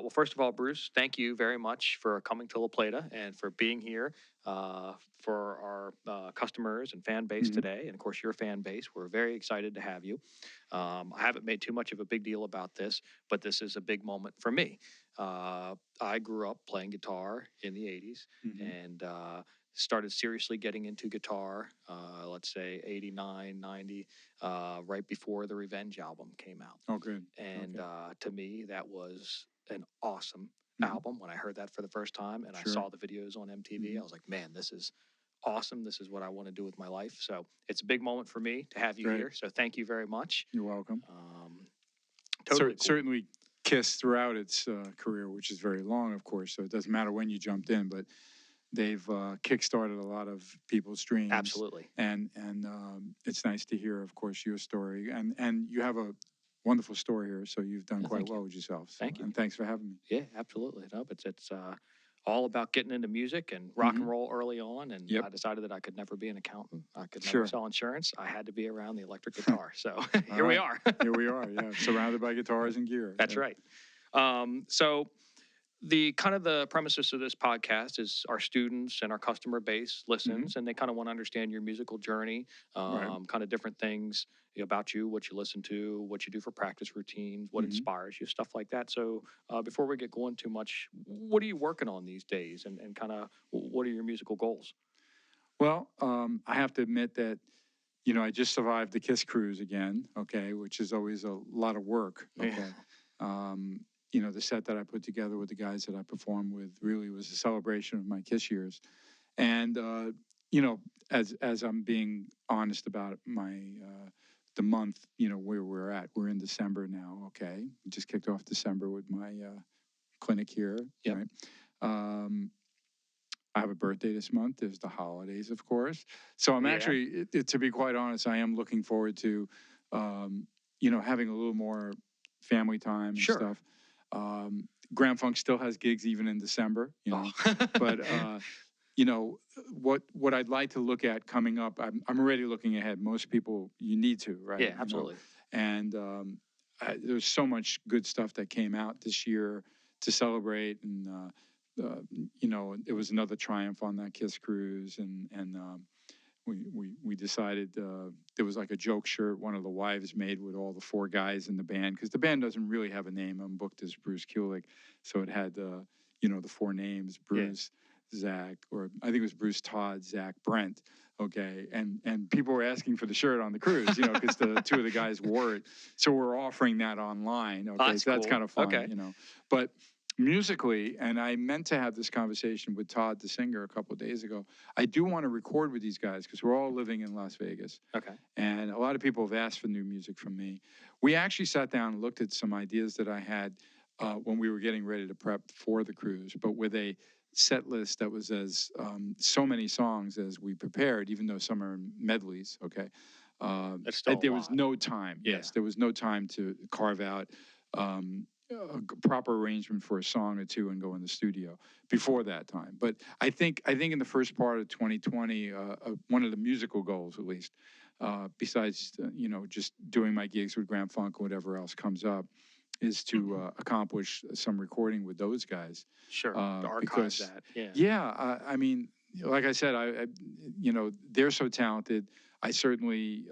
Well, first of all, Bruce, thank you very much for coming to La Plata and for being here for our customers and fan base today. And of course, your fan base. We're very excited to have you. I haven't made too much of a big deal about this, but this is a big moment for me. I grew up playing guitar in the 80s and started seriously getting into guitar, let's say 89, 90, right before the Revenge album came out. Oh, good. And to me, that was an awesome album when I heard that for the first time. And I saw the videos on MTV. I was like, man, this is awesome. This is what I want to do with my life. So it's a big moment for me to have you here. So thank you very much. You're welcome. Totally cool. Certainly Kiss throughout its career, which is very long, of course. So it doesn't matter when you jumped in, but they've kickstarted a lot of people's dreams. Absolutely. And it's nice to hear, of course, your story. And you have a wonderful story here, so you've done quite well with yourself. So, Thank you. And thanks for having me. Yeah, absolutely. No, it's all about getting into music and rock and roll early on. And I decided that I could never be an accountant. I could never sell insurance. I had to be around the electric guitar. So here we are. Here we are, yeah. Surrounded by guitars and gear. That's right. So the kind of the premises of this podcast is our students and our customer base listens, and they kind of want to understand your musical journey, kind of different things about you, what you listen to, what you do for practice routines, what inspires you, stuff like that. So before we get going too much, what are you working on these days, and kind of what are your musical goals? Well, I have to admit that, I just survived the Kiss cruise again, okay, which is always a lot of work, okay. The set that I put together with the guys that I performed with really was a celebration of my Kiss years. And, as I'm being honest about my the month, where we're at, we're in December now, okay? We just kicked off December with my clinic here, right? I have a birthday this month. There's the holidays, of course. So I'm actually, to be quite honest, I am looking forward to, having a little more family time and stuff. Grand Funk still has gigs even in December, but what I'd like to look at coming up, I'm already looking ahead. Most people, you need to, right? Yeah, absolutely. And there's so much good stuff that came out this year to celebrate, and it was another triumph on that Kiss cruise, and we decided there was like a joke shirt one of the wives made with all the four guys in the band, because the band doesn't really have a name. I'm booked as Bruce Kulick, so it had the four names: Bruce, Zach, or I think it was Bruce, Todd, Zach, Brent. Okay, and people were asking for the shirt on the cruise, because the two of the guys wore it. So we're offering that online. Okay, so that's kind of fun, But musically, and I meant to have this conversation with Todd, the singer, a couple of days ago. I do want to record with these guys because we're all living in Las Vegas. Okay. And a lot of people have asked for new music from me. We actually sat down and looked at some ideas that I had when we were getting ready to prep for the cruise, but with a set list that was as so many songs as we prepared, even though some are medleys. Okay. That's still there was no time. Yeah. Yes, there was no time to carve out a proper arrangement for a song or two and go in the studio before that time. But I think in the first part of 2020, one of the musical goals, at least, besides just doing my gigs with Grand Funk or whatever else comes up, is to accomplish some recording with those guys. Sure, to archive that. I mean, like I said, I they're so talented. I certainly.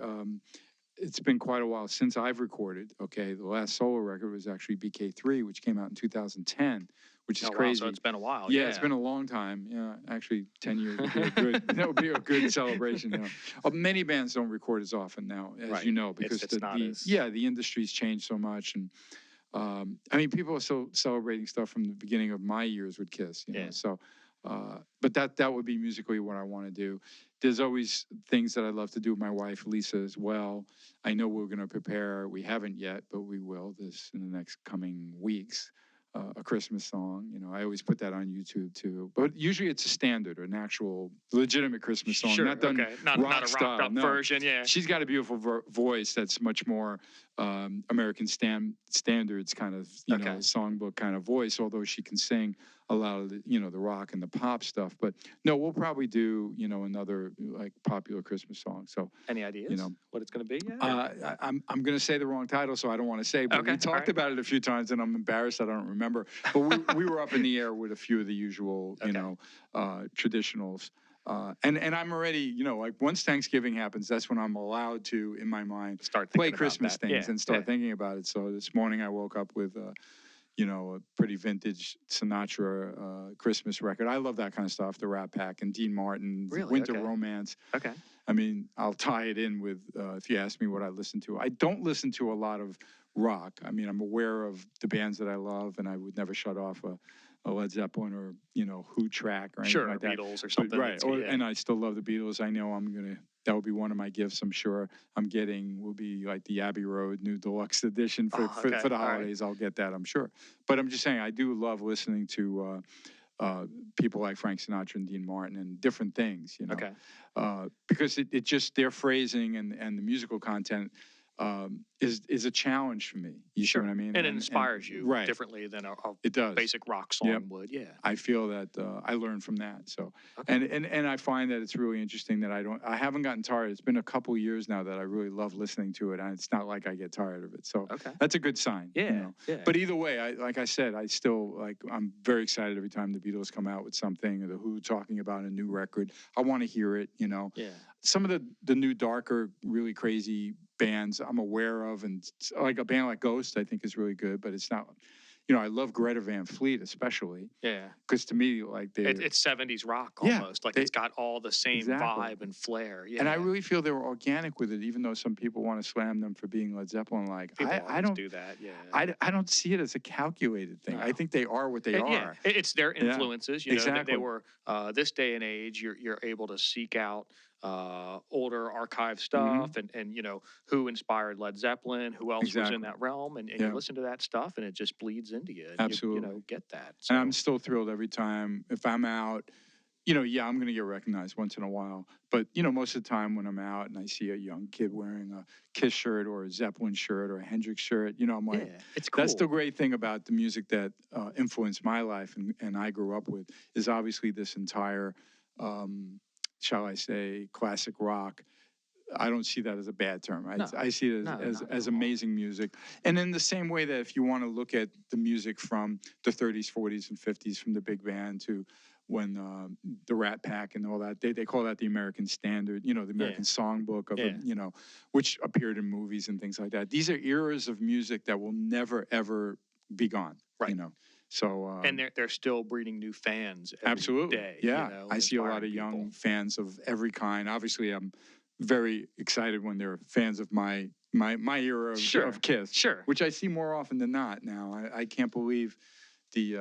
It's been quite a while since I've recorded. Okay, the last solo record was actually BK3, which came out in 2010, which is crazy. So it's been a while. Yeah, it's been a long time. Yeah, actually, 10 years would be a good. That would be a good celebration. Many bands don't record as often now, as you know, because the industry's changed so much, and people are still celebrating stuff from the beginning of my years with Kiss. You know, so. But that would be musically what I want to do. There's always things that I'd love to do with my wife, Lisa, as well. I know we're going to prepare. We haven't yet, but we will this in the next coming weeks. A Christmas song. I always put that on YouTube too. But usually it's a standard or an actual legitimate Christmas song. Sure, not done not a rocked up version. Yeah, she's got a beautiful voice that's much more American standards kind of, songbook kind of voice, although she can sing a lot of the, the rock and the pop stuff. But no, we'll probably do, another like popular Christmas song. So Any ideas what it's going to be yet? I'm going to say the wrong title, so I don't want to say, but Okay, we talked about it a few times and I'm embarrassed I don't remember. But we were up in the air with a few of the usual, traditionals. And I'm already, like once Thanksgiving happens, that's when I'm allowed to, in my mind, Start play thinking Christmas about that. things Yeah, and start yeah. thinking about it. So this morning I woke up with, a pretty vintage Sinatra Christmas record. I love that kind of stuff, the Rat Pack and Dean Martin, Really? Winter Okay. Romance. Okay. I mean, I'll tie it in with, if you ask me what I listen to. I don't listen to a lot of rock. I mean, I'm aware of the bands that I love, and I would never shut off a Led Zeppelin or, Who track or anything like that. Beatles or something. But, right. And I still love the Beatles. I know that will be one of my gifts, I'm sure. Will be like the Abbey Road new deluxe edition for the holidays. Right. I'll get that, I'm sure. But I'm just saying, I do love listening to people like Frank Sinatra and Dean Martin and different things, Okay. Because it just, their phrasing and the musical content is a challenge for me. You see what I mean? And it inspires you differently than a it does. basic rock song would. Yeah. I feel that I learned from that. So, and I find that it's really interesting that I haven't gotten tired. It's been a couple years now that I really love listening to it, and it's not like I get tired of it. So that's a good sign. Yeah. But either way, like I said, I'm very excited every time the Beatles come out with something, or the Who talking about a new record. I want to hear it. Yeah. Some of the new darker, really crazy bands I'm aware of, and like a band like Ghost, I think is really good, but it's not. I love Greta Van Fleet especially. Yeah. Because to me, like it's 70s rock almost. Like it's got all the same vibe and flair. Yeah. And I really feel they were organic with it, even though some people want to slam them for being Led Zeppelin. Like I don't do that. Yeah. I don't see it as a calculated thing. No. I think they are what they are. Yeah. It's their influences. You know, exactly. They were this day and age. You're able to seek out older archive stuff and who inspired Led Zeppelin, who else was in that realm, and you listen to that stuff and it just bleeds into you. And absolutely. You get that. So. And I'm still thrilled every time if I'm out. I'm going to get recognized once in a while. But, most of the time when I'm out and I see a young kid wearing a Kiss shirt or a Zeppelin shirt or a Hendrix shirt, I'm like, it's cool. That's the great thing about the music that influenced my life and I grew up with is obviously this entire shall I say, classic rock. I don't see that as a bad term. I see it as amazing music. And in the same way that if you want to look at the music from the 30s, 40s, and 50s, from the big band to when the Rat Pack and all that, they call that the American standard, the American songbook of which appeared in movies and things like that. These are eras of music that will never, ever be gone. Right. So and they're still breeding new fans every day. Yeah. I see a lot of young fans of every kind. Obviously, I'm very excited when they're fans of my era of Kiss. Sure. Which I see more often than not now. I can't believe the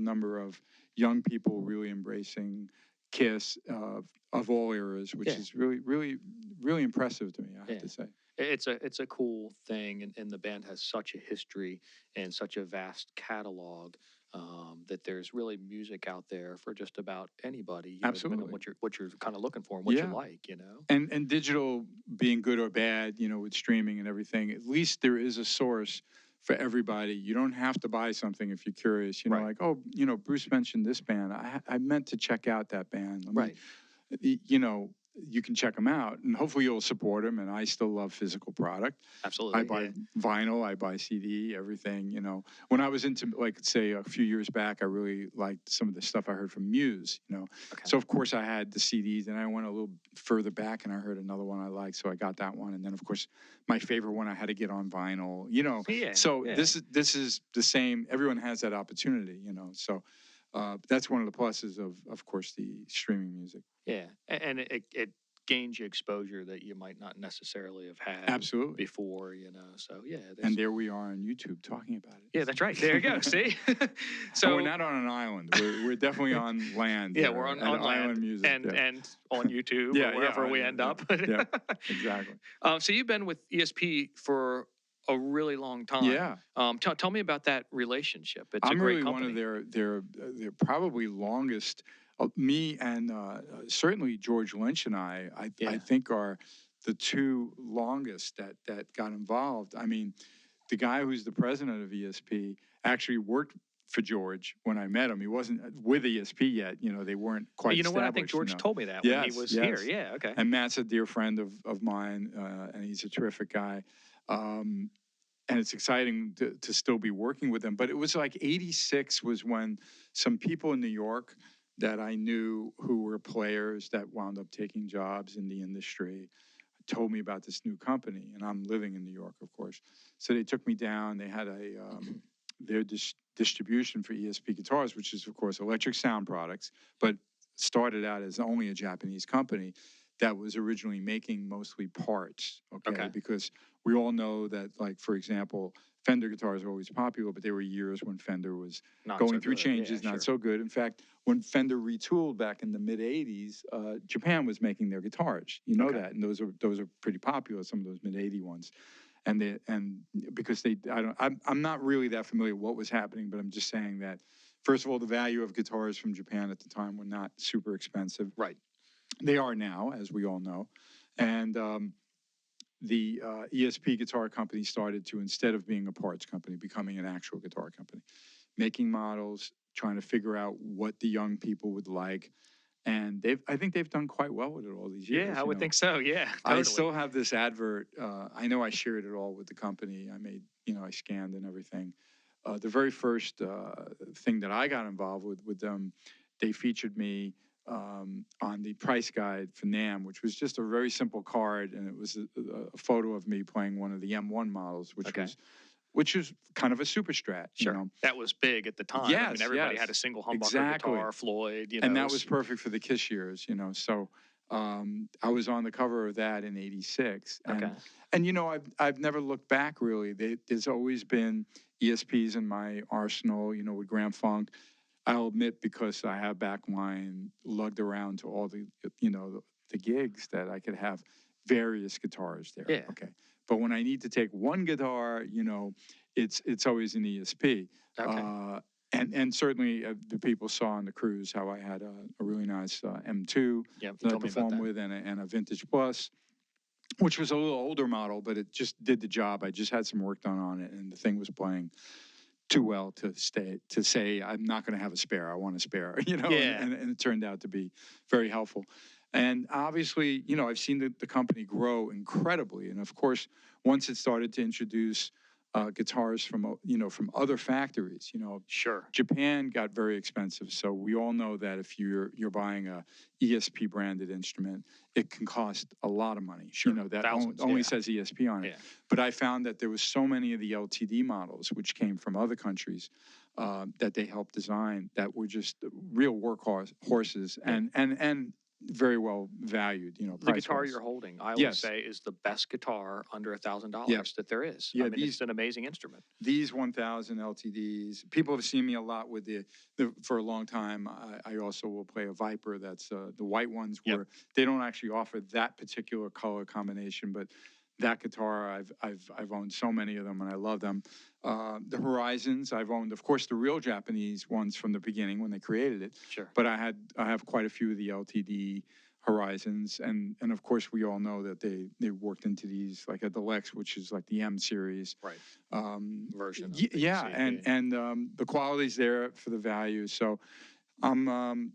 number of young people really embracing Kiss of all eras, which is really, really, really impressive to me, I have to say. It's a cool thing, and the band has such a history and such a vast catalog that there's really music out there for just about anybody. Absolutely, what you're kind of looking for and what you like, And digital being good or bad, with streaming and everything. At least there is a source for everybody. You don't have to buy something if you're curious. Like Bruce mentioned this band. I meant to check out that band. You can check them out, and hopefully you'll support them. And I still love physical product. Absolutely. I buy vinyl, I buy CD, everything. When I was into, like, say, a few years back, I really liked some of the stuff I heard from Muse. So of course I had the CDs, and I went a little further back, and I heard another one I liked, so I got that one. And then of course my favorite one I had to get on vinyl. This is the same. Everyone has that opportunity. So. That's one of the pluses of course, the streaming music. Yeah, and it gains you exposure that you might not necessarily have had before, So yeah. And there we are on YouTube talking about it. Yeah, that's right. There you go. See. So we're not on an island. We're definitely on land. Yeah, we're on island music and on YouTube or wherever we end up. Yeah, exactly. So you've been with ESP for a really long time. Yeah. Tell me about that relationship. It's I'm a great really company. One of their probably longest. Me and certainly George Lynch and I think are the two longest that got involved. I mean, the guy who's the president of ESP actually worked for George when I met him. He wasn't with ESP yet. They weren't quite You know what? I think established. George told me that when he was here. Yes. Yeah, okay. And Matt's a dear friend of mine, and he's a terrific guy. And it's exciting to still be working with him. But it was like 86 was when some people in New York that I knew who were players that wound up taking jobs in the industry told me about this new company. And I'm living in New York, of course. So they took me down. They had their distribution for ESP guitars, which is, of course, Electric Sound Products, but started out as only a Japanese company that was originally making mostly parts, okay? Because we all know that, like, for example, Fender guitars are always popular, but there were years when Fender was Not going so through good. changes, Yeah, not sure. so good. In fact, when Fender retooled back in the mid-'80s, Japan was making their guitars. You know that, and those are pretty popular, some of those mid-'80 ones. And because I'm not really that familiar with what was happening, but I'm just saying that, first of all, the value of guitars from Japan at the time were not super expensive. Right. They are now, as we all know. And the ESP guitar company started to, instead of being a parts company, becoming an actual guitar company, making models, trying to figure out what the young people would like. And I think they've done quite well with it all these years. Yeah, I would think so. Yeah, totally. I still have this advert. I know I shared it all with the company. I made, I scanned and everything. The very first thing that I got involved with them, they featured me on the price guide for NAMM, which was just a very simple card, and it was a photo of me playing one of the M1 models, which is kind of a super strat. Sure. That was big at the time. Yes, I mean, everybody had a single humbucker guitar, Floyd, And that was perfect for the Kiss years, So I was on the cover of that in '86. And I've never looked back, really. There's always been ESPs in my arsenal, with Grand Funk. I'll admit, because I have backline, lugged around to all the, the gigs, that I could have various guitars there. Yeah. Okay. But when I need to take one guitar, it's always an ESP. Okay. And certainly the people saw on the cruise how I had a really nice M2 that I performed with, and a Vintage Plus, which was a little older model, but it just did the job. I just had some work done on it, and the thing was playing too well to say I'm not going to have a spare. I want a spare, and it turned out to be very helpful. And obviously, I've seen the company grow incredibly. And of course, once it started to introduce guitars from other factories, Sure. Japan got very expensive. So we all know that if you're buying a ESP branded instrument, it can cost a lot of money. Sure. That Thousands, only says ESP on it. Yeah. But I found that there was so many of the LTD models, which came from other countries, that they helped design, that were just real workhorses and very well valued, The guitar you're holding, I always say, is the best guitar under $1,000 that there is. Yeah, I mean, it's an amazing instrument. These 1000 LTDs, people have seen me a lot with for a long time. I also will play a Viper. That's the white ones, where they don't actually offer that particular color combination, but that guitar, I've owned so many of them, and I love them. The Horizons, I've owned, of course, the real Japanese ones from the beginning when they created it. Sure. But I have quite a few of the LTD Horizons, and of course we all know that they worked into these, like a Deluxe, which is like the M series version. And the quality's there for the value. So I'm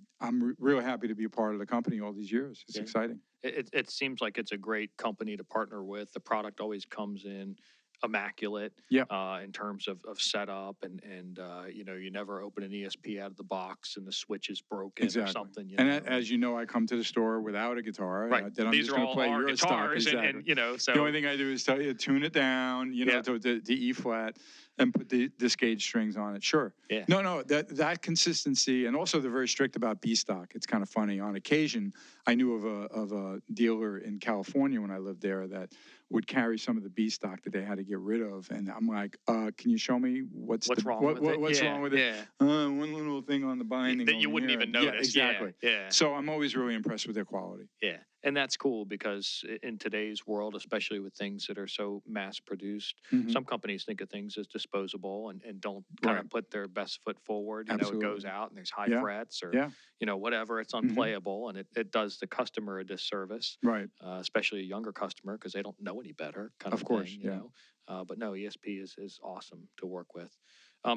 real happy to be a part of the company all these years. It's exciting. It seems like it's a great company to partner with. The product always comes in immaculate in terms of setup, and you never open an ESP out of the box and the switch is broken or something. As you know, I come to the store without a guitar. Right. That I'm These just are going to all play our your guitars, stuff. and so the only thing I do is tell you to tune it down, to E flat, and put the gauge strings on it. Sure. Yeah. No, that consistency, and also they're very strict about B stock. It's kind of funny. On occasion, I knew of a dealer in California when I lived there that would carry some of the B stock that they had to get rid of, and I'm like, can you show me what's wrong with it? What's wrong with it? Yeah. One little thing on the binding that you wouldn't even notice. Yeah, exactly. Yeah. So I'm always really impressed with their quality. Yeah. And that's cool because in today's world, especially with things that are so mass produced, Mhm. some companies think of things as disposable and don't kind Right. of put their best foot forward. You know, it goes Absolutely. out and there's high Yeah. frets or, Yeah. whatever. It's Mhm. unplayable and it does the customer a disservice, Right. especially a younger customer because they don't know any better kind Of of course. thing, Yeah. But no, ESP is awesome to work with.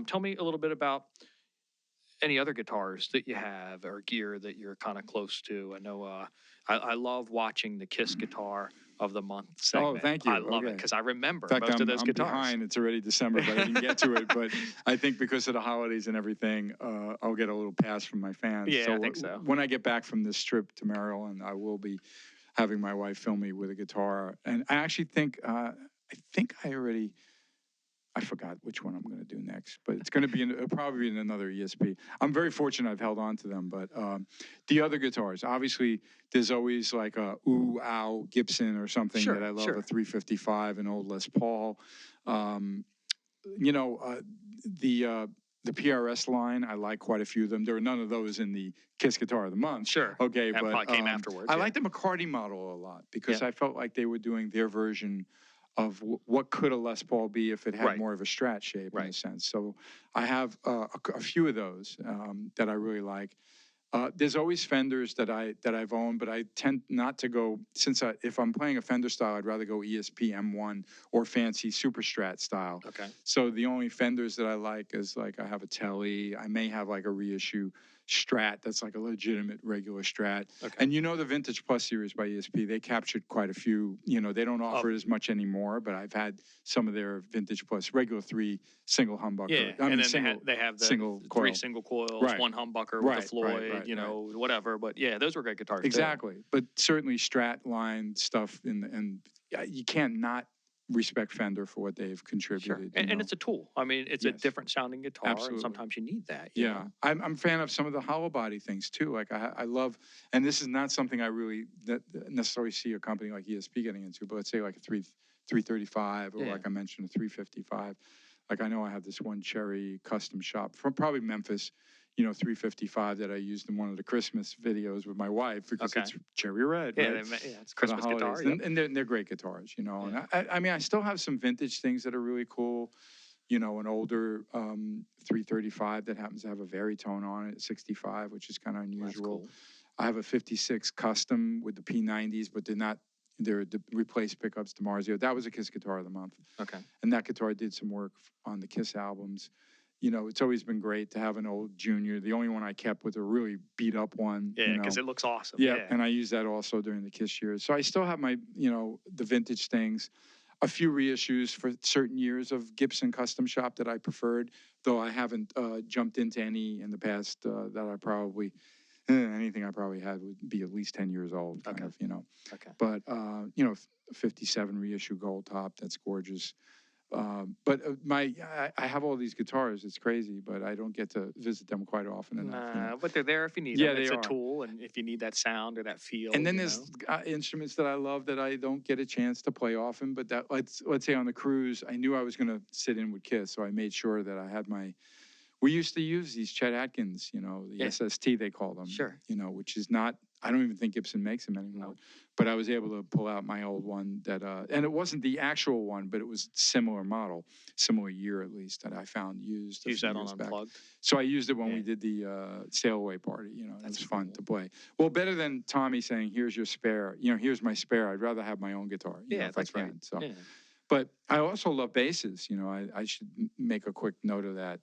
Tell me a little bit about any other guitars that you have or gear that you're kind of close to. I know I love watching the Kiss Guitar of the Month segment. Oh, thank I you. love it Okay. because I remember In fact, most of those I'm guitars. behind. It's already December, but I didn't get to it. But I think because of the holidays and everything, I'll get a little pass from my fans. Yeah, I think so. When I get back from this trip to Maryland, I will be having my wife film me with a guitar. And I actually think I forgot which one I'm going to do next, but it's going to be probably in another ESP. I'm very fortunate I've held on to them, but the other guitars, obviously, there's always like a ow Gibson or something Sure, that I love, sure. a 355, an old Les Paul. You know, the PRS line, I like quite a few of them. There are none of those in the Kiss Guitar of the Month. Sure. Okay, That but probably came afterwards. I yeah. like the McCarty model a lot because Yeah. I felt like they were doing their version of what could a Les Paul be if it had Right. more of a Strat shape in a Right. sense. So I have a few of those that I really like. There's always Fenders that I've owned, but I tend not to go if I'm playing a Fender style, I'd rather go ESP M1 or fancy Super Strat style. Okay. So the only Fenders that I like is like I have a Tele. I may have like a reissue Strat that's like a legitimate regular Strat. Okay. And the Vintage Plus series by ESP, they captured quite a few. They don't offer it as much anymore, but I've had some of their Vintage Plus regular 3 single humbucker. Yeah, and then they have the single 3 coil. single coils, Right. 1 humbucker Right, with a Floyd, right. whatever. But yeah, those were great guitars. Exactly, but certainly Strat line stuff, and you can't not respect Fender for what they've contributed. Sure. And it's a tool. I mean, it's a different sounding guitar, Absolutely. and sometimes you need that. Yeah, I'm a fan of some of the hollow body things too. Like I love, and this is not something I really necessarily see a company like ESP getting into, but let's say like a 335 or like I mentioned, a 355. Like I know I have this one Cherry custom shop from probably Memphis, 355 that I used in one of the Christmas videos with my wife because it's cherry red. Yeah, right? it's Christmas guitar. Yep. And they're great guitars, And I mean, I still have some vintage things that are really cool. An older 335 that happens to have a Veritone on it, 65, which is kind of unusual. Cool. I have a 56 custom with the P90s, but they're the replaced pickups DiMarzio. That was a Kiss Guitar of the Month. Okay. And that guitar did some work on the Kiss albums. It's always been great to have an old Junior. The only one I kept was a really beat up one. Yeah, because it looks awesome. Yeah, and I used that also during the Kiss years. So I still have my, the vintage things. A few reissues for certain years of Gibson Custom Shop that I preferred, though I haven't jumped into any in the past that I probably, anything I probably had would be at least 10 years old, kind of. Okay. But, 57 reissue gold top, that's gorgeous. But I have all these guitars. It's crazy, but I don't get to visit them quite often enough. But they're there if you need them. It's a tool, and if you need that sound or that feel. And then there's instruments that I love that I don't get a chance to play often. But that let's say on the cruise, I knew I was going to sit in with Kiss, so I made sure that I had my. We used to use these Chet Atkins, the SST they call them. Sure. Which is not. I don't even think Gibson makes them anymore. No. But I was able to pull out my old one that, and it wasn't the actual one, but it was similar model, similar year at least that I found used. Use that on Unplugged. So I used it when we did the sail away party. It was fun to play. Well, better than Tommy saying, "Here's your spare." Here's my spare. I'd rather have my own guitar. If I can. Right. So, but I also love basses. I should make a quick note of that.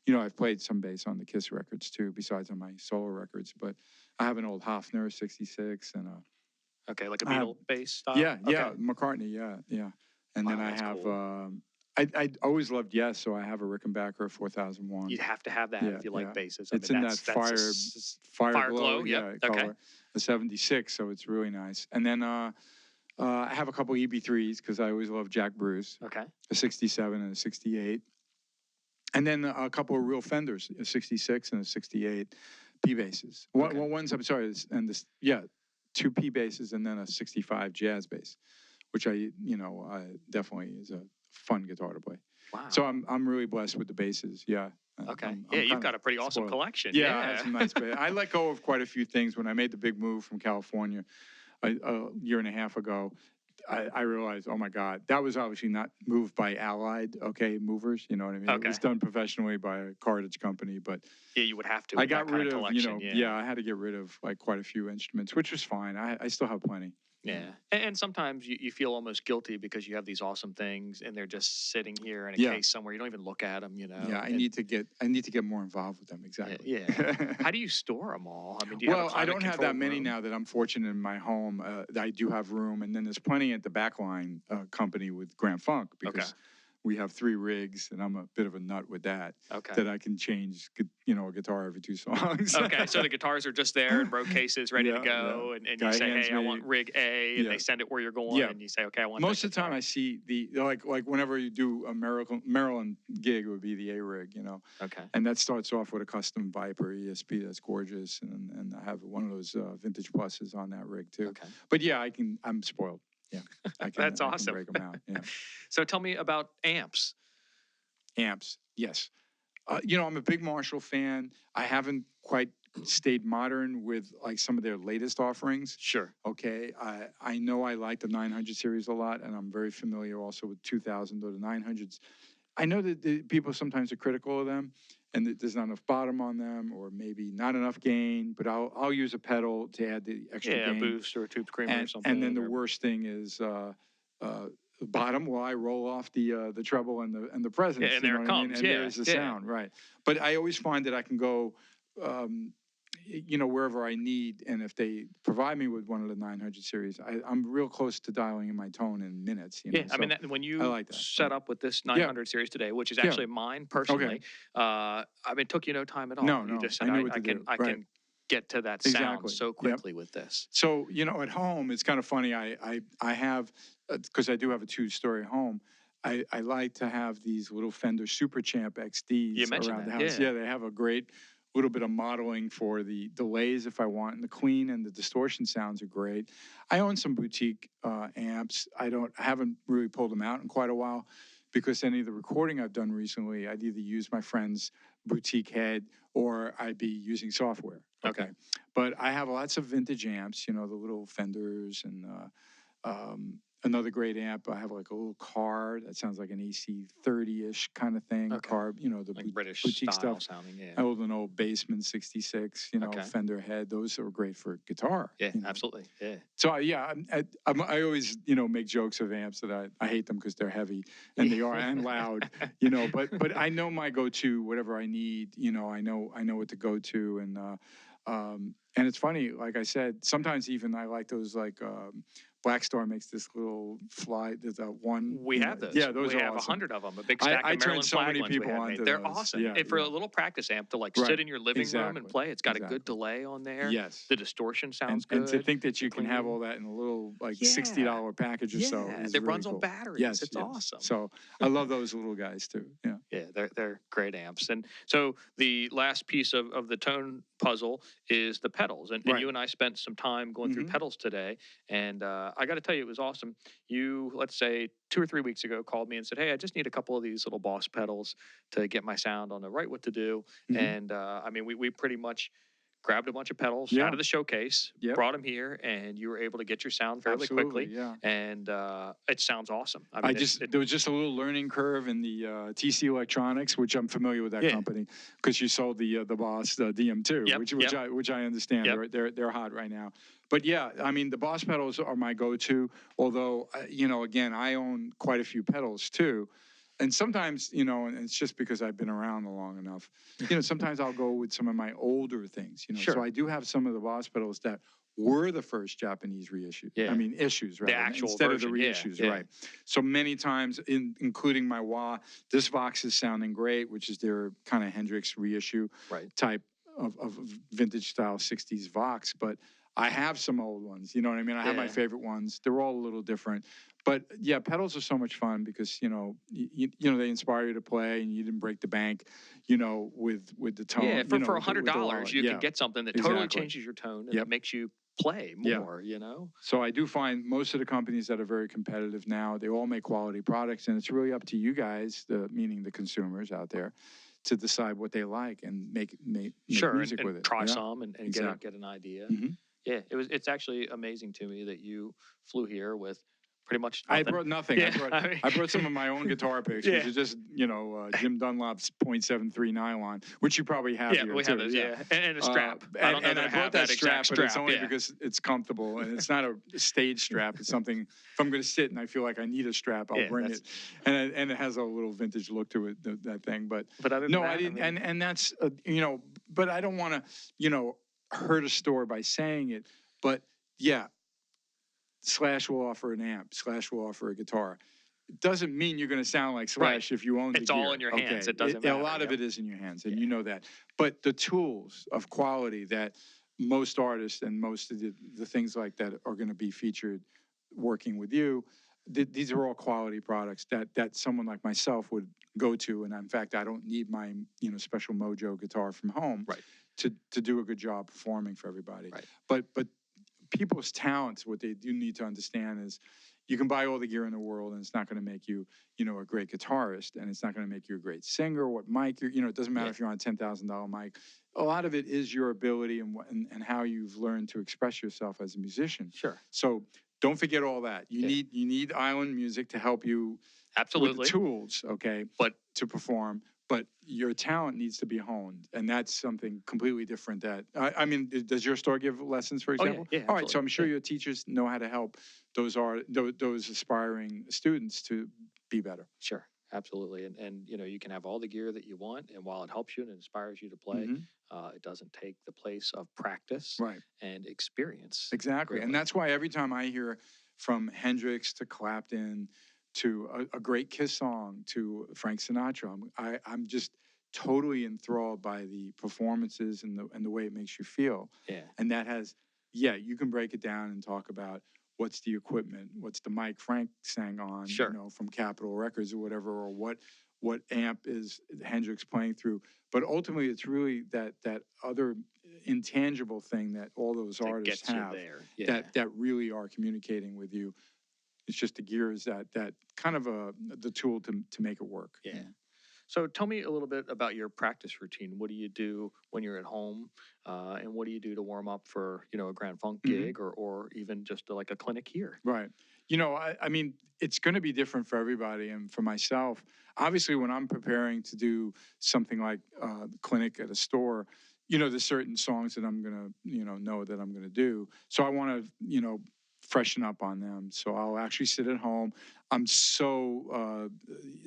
I've played some bass on the Kiss records too, besides on my solo records. But I have an old Hofner 66 and a. Okay, like a Beatle bass style? Yeah, McCartney, yeah. And then I have, cool. I always loved Yes, so I have a Rickenbacker 4001. You'd have to have that if you like basses. It's in that fire glow, Yep. color, a 76, so it's really nice. And then I have a couple EB3s because I always loved Jack Bruce. Okay. A 67 and a 68. And then a couple of real Fenders, a 66 and a 68 P basses. Well, one's, I'm sorry, and this, 2 P basses and then a 65 jazz bass, which I definitely is a fun guitar to play. Wow. So I'm really blessed with the basses. Yeah. Okay. I'm you've got a pretty awesome collection. Yeah, I have some nice bass. I let go of quite a few things when I made the big move from California. a year and a half ago, I realized, oh my God, that was obviously not moved by Allied, movers. You know what I mean? It Okay. was done professionally by a cartage company, but Yeah, you would have to. I With got that kind rid of of, collection. Yeah. I had to get rid of like quite a few instruments, which was fine. I still have plenty. Yeah. And sometimes you feel almost guilty because you have these awesome things and they're just sitting here in a Yeah. case somewhere. You don't even look at them, you know. Yeah, I need to get more involved with them. Exactly. Yeah. How do you store them all? I mean, do you have a Well, I don't have that climate-controlled many room? now that I'm fortunate in my home. I do have room, and then there's plenty at the Backline company with Grand Funk because we have 3 rigs, and I'm a bit of a nut with that. Okay. That I can change, a guitar every 2 songs. Okay, so the guitars are just there in broke cases, ready to go, and you say, "Hey, I want rig A," and they send it where you're going, and you say, "Okay, I want." Most of the time, I see like whenever you do a Maryland gig, it would be the A rig, Okay. and that starts off with a custom Viper ESP that's gorgeous, and I have one of those vintage pluses on that rig too. Okay. But yeah, I'm spoiled. Yeah, That's awesome. I can break them out. Yeah. So tell me about amps. Amps, yes. I'm a big Marshall fan. I haven't quite stayed modern with like some of their latest offerings. Sure. Okay. I know I like the 900 series a lot, and I'm very familiar also with 2000 or the 900s. I know that the people sometimes are critical of them, and that there's not enough bottom on them, or maybe not enough gain. But I'll use a pedal to add the extra gain. A boost or a tube screamer or something. And then the worst thing is bottom. Well, I roll off the treble and the presence. Yeah, and there it comes. And there's the sound, right? But I always find that I can go, wherever I need, and if they provide me with one of the 900 series, I'm real close to dialing in my tone in minutes. I mean, when you set up with this 900 series today, which is actually mine personally, I mean, it took you no time at all. No, you just said, I can get to that sound so quickly with this. So, at home, it's kind of funny. I have, because I do have a 2-story home, I like to have these little Fender Super Champ XDs around the house. Yeah, they have a great little bit of modeling for the delays if I want, and the clean and the distortion sounds are great. I own some boutique amps. I haven't really pulled them out in quite a while because any of the recording I've done recently, I'd either use my friend's boutique head or I'd be using software. Okay. But I have lots of vintage amps, the little Fenders, and another great amp. I have like a little car that sounds like an AC30-ish kind of thing. Okay. Car, the like British boutique style stuff. sounding, I hold an old Bassman 66, Fender head. Those are great for guitar. Yeah, absolutely. Yeah. So I always make jokes of amps that I hate them because they're heavy and they are and loud. But I know my go-to, whatever I need. I know what to go to, and it's funny. Like I said, sometimes even I like those like. Black Star makes this little fly. There's one. We have those. Yeah, those we are have awesome. 100 of them. A big stack of Maryland so flag many ones people we have onto made. They're those. awesome. Yeah, and for a little practice amp to sit in your living room and play, it's got a good delay on there. Yes. The distortion sounds good. And to think that you can have all that in a little $60 package or so. Yeah, is it really runs cool. on batteries. Yes, it's awesome. So I love those little guys too. Yeah. Yeah, they're great amps. And so the last piece of the tone puzzle is the pedals. And you and I spent some time going through pedals today. And I got to tell you, it was awesome. You, let's say 2 or 3 weeks ago, called me and said, "Hey, I just need a couple of these little Boss pedals to get my sound on the right what to do." And I mean, we pretty much grabbed a bunch of pedals out of the showcase, brought them here, and you were able to get your sound fairly quickly. Yeah. And it sounds awesome. I mean, there was just a little learning curve in the TC Electronics, which I'm familiar with that company because you sold the Boss DM2, which I understand. They're hot right now. But yeah, I mean, the Boss pedals are my go-to. Although again, I own quite a few pedals too. And sometimes, and it's just because I've been around long enough, sometimes I'll go with some of my older things, Sure. So I do have some of the Boss pedals that were the first Japanese reissue. Yeah. I mean, issues, right? The actual instead version, of the reissues, right? So many times, including my wah, this Vox is sounding great, which is their kind of Hendrix reissue type of vintage style 60s Vox. But I have some old ones, you know what I mean? I have my favorite ones. They're all a little different. But yeah, pedals are so much fun because, they inspire you to play and you didn't break the bank, with the tone. Yeah, for $100, you can get something that totally changes your tone and it makes you play more, So I do find most of the companies that are very competitive now, they all make quality products, and it's really up to you guys, meaning the consumers out there, to decide what they like and make music with it. Try some and get an idea. Yeah, it's actually amazing to me that you flew here with pretty much I nothing. brought nothing. Yeah, I brought some of my own guitar picks, which yeah. is just Jim Dunlop's .73 nylon, which you probably have Yeah, here we too. have those, yeah. And a strap. I don't know And that I I brought have that that strap, exact but it's strap, only yeah. because it's comfortable and it's not a stage strap. It's something. If I'm going to sit and I feel like I need a strap, I'll Yeah, bring it. And it has a little vintage look to it, that thing. But other than no, that, I didn't. I mean, And that's But I don't want to hurt a store by saying it. But yeah, Slash will offer an amp. Slash will offer a guitar. It doesn't mean you're going to sound like Slash if you own the gear. It's all in your hands. It doesn't A matter. lot of it is in your hands, and you know that. But the tools of quality that most artists and most of the things like that are going to be featured working with you, these are all quality products that someone like myself would go to. And in fact, I don't need my special Mojo guitar from home to do a good job performing for everybody. Right. But people's talents, what they do need to understand is you can buy all the gear in the world and it's not going to make you, a great guitarist, and it's not going to make you a great singer. What mic it doesn't matter if you're on a $10,000 mic. A lot of it is your ability and how you've learned to express yourself as a musician. Sure. So don't forget all that. You need island music to help you absolutely with the tools, okay, but to perform. But your talent needs to be honed, and that's something completely different. I mean, does your store give lessons, for example? Yeah, all right, so I'm sure your teachers know how to help those aspiring students to be better. Sure, absolutely, and you can have all the gear that you want, and while it helps you and inspires you to play, it doesn't take the place of practice and experience. Exactly, really. And that's why every time I hear from Hendrix to Clapton to a great Kiss song to Frank Sinatra, I'm just totally enthralled by the performances and the way it makes you feel. Yeah. And that has, you can break it down and talk about what's the equipment, what's the mic Frank sang on, from Capitol Records or whatever, or what amp is Hendrix playing through. But ultimately, it's really that other intangible thing that all those artists have that really are communicating with you. It's just the gear is that kind of the tool to make it work. Yeah. So tell me a little bit about your practice routine. What do you do when you're at home, and what do you do to warm up for a Grand Funk gig or even just like a clinic here? Right. I mean, it's going to be different for everybody, and for myself, obviously, when I'm preparing to do something like clinic at a store, there's certain songs that I'm going to know that I'm going to do. So I want to freshen up on them. So I'll actually sit at home. I'm so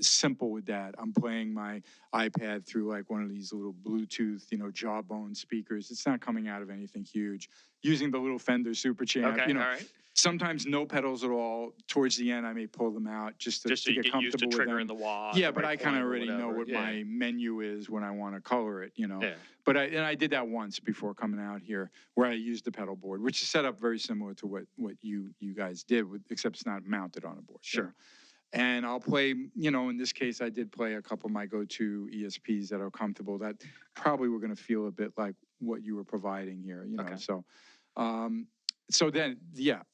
simple with that. I'm playing my iPad through like one of these little Bluetooth, jawbone speakers. It's not coming out of anything huge. Using the little Fender Super Champ. Okay, all right. Sometimes no pedals at all. Towards the end, I may pull them out just to get comfortable used to with trigger them. in the wah. Yeah, but I kind of already know what my menu is when I want to color it. Yeah. But I did that once before coming out here, where I used the pedal board, which is set up very similar to what you guys did, except it's not mounted on a board. Sure. And I'll play, in this case, I did play a couple of my go-to ESPs that are comfortable that probably were going to feel a bit like what you were providing here, Okay. So then,